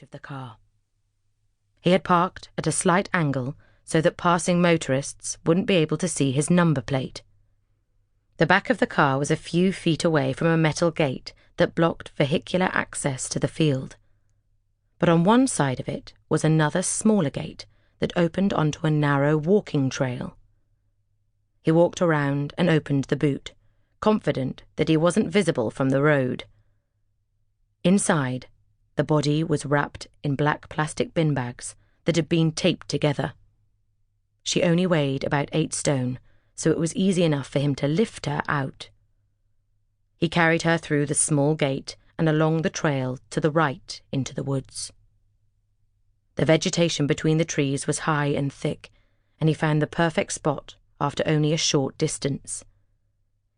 out of the car. He had parked at a slight angle so that passing motorists wouldn't be able to see his number plate. The back of the car was a few feet away from a metal gate that blocked vehicular access to the field. But on one side of it was another smaller gate that opened onto a narrow walking trail. He walked around and opened the boot, confident that he wasn't visible from the road. Inside, the body was wrapped in black plastic bin bags that had been taped together. She only weighed about 8 stone, so it was easy enough for him to lift her out. He carried her through the small gate and along the trail to the right into the woods. The vegetation between the trees was high and thick, and he found the perfect spot after only a short distance.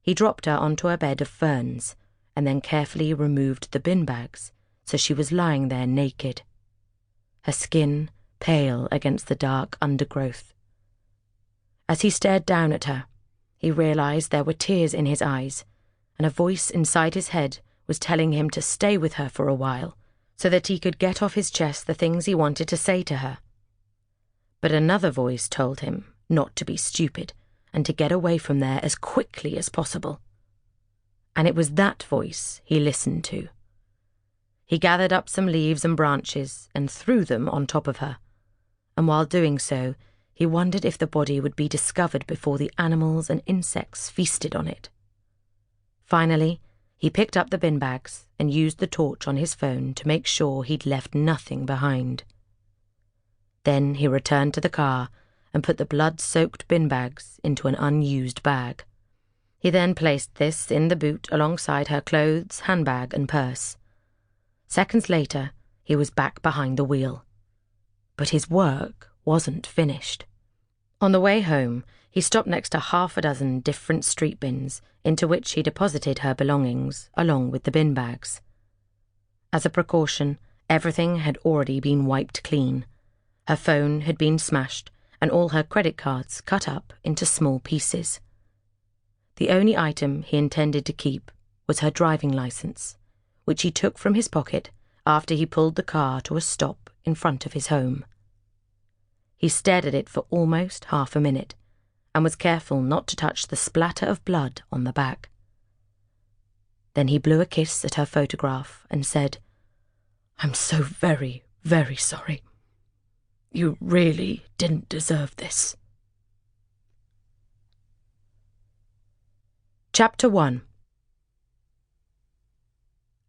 He dropped her onto a bed of ferns, and then carefully removed the bin bags, so she was lying there naked, her skin pale against the dark undergrowth. As he stared down at her, he realized there were tears in his eyes, and a voice inside his head was telling him to stay with her for a while, so that he could get off his chest the things he wanted to say to her. But another voice told him not to be stupid, and to get away from there as quickly as possible. And it was that voice he listened to. He gathered up some leaves and branches and threw them on top of her, and while doing so, he wondered if the body would be discovered before the animals and insects feasted on it. Finally, he picked up the bin bags and used the torch on his phone to make sure he'd left nothing behind. Then he returned to the car and put the blood-soaked bin bags into an unused bag. He then placed this in the boot alongside her clothes, handbag, and purse. Seconds later, he was back behind the wheel. But his work wasn't finished. On the way home, he stopped next to 6 different street bins into which he deposited her belongings along with the bin bags. As a precaution, everything had already been wiped clean. Her phone had been smashed and all her credit cards cut up into small pieces. The only item he intended to keep was her driving license, which he took from his pocket after he pulled the car to a stop in front of his home. He stared at it for almost half a minute and was careful not to touch the splatter of blood on the back. Then he blew a kiss at her photograph and said, "I'm so very, very sorry. You really didn't deserve this." Chapter 1.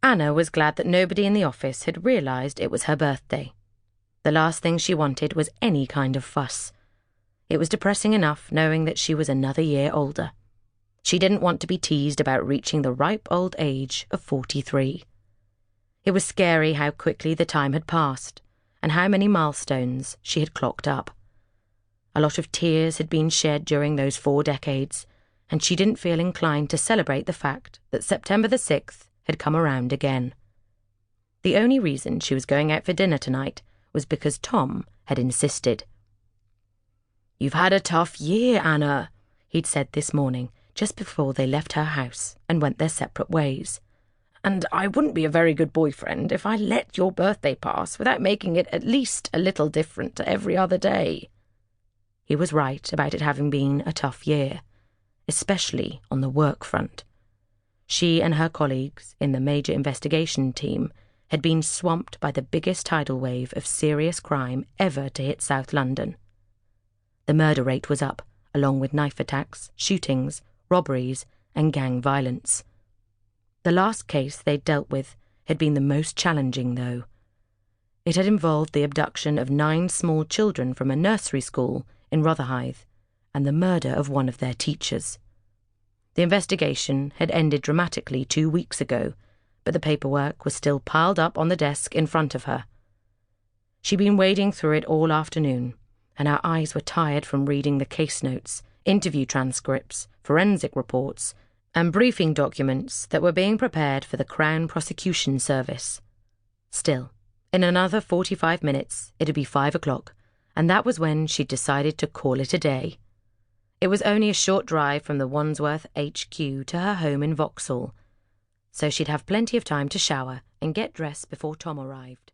Anna was glad that nobody in the office had realized it was her birthday. The last thing she wanted was any kind of fuss. It was depressing enough knowing that she was another year older. She didn't want to be teased about reaching the ripe old age of 43. It was scary how quickly the time had passed, and how many milestones she had clocked up. A lot of tears had been shed during those 4 decades, and she didn't feel inclined to celebrate the fact that September the 6th had come around again. The only reason she was going out for dinner tonight was because Tom had insisted. "You've had a tough year, Anna," he'd said this morning, just before they left her house and went their separate ways. "And I wouldn't be a very good boyfriend if I let your birthday pass without making it at least a little different to every other day." He was right about it having been a tough year, especially on the work front. She and her colleagues in the major investigation team had been swamped by the biggest tidal wave of serious crime ever to hit South London. The murder rate was up, along with knife attacks, shootings, robberies, and gang violence. The last case they'd dealt with had been the most challenging, though. It had involved the abduction of 9 small children from a nursery school in Rotherhithe and the murder of one of their teachers. The investigation had ended dramatically 2 weeks ago, but the paperwork was still piled up on the desk in front of her. She'd been wading through it all afternoon, and her eyes were tired from reading the case notes, interview transcripts, forensic reports, and briefing documents that were being prepared for the Crown Prosecution Service. Still, in another 45 minutes, it'd be 5 o'clock, and that was when she'd decided to call it a day. It was only a short drive from the Wandsworth HQ to her home in Vauxhall, so she'd have plenty of time to shower and get dressed before Tom arrived.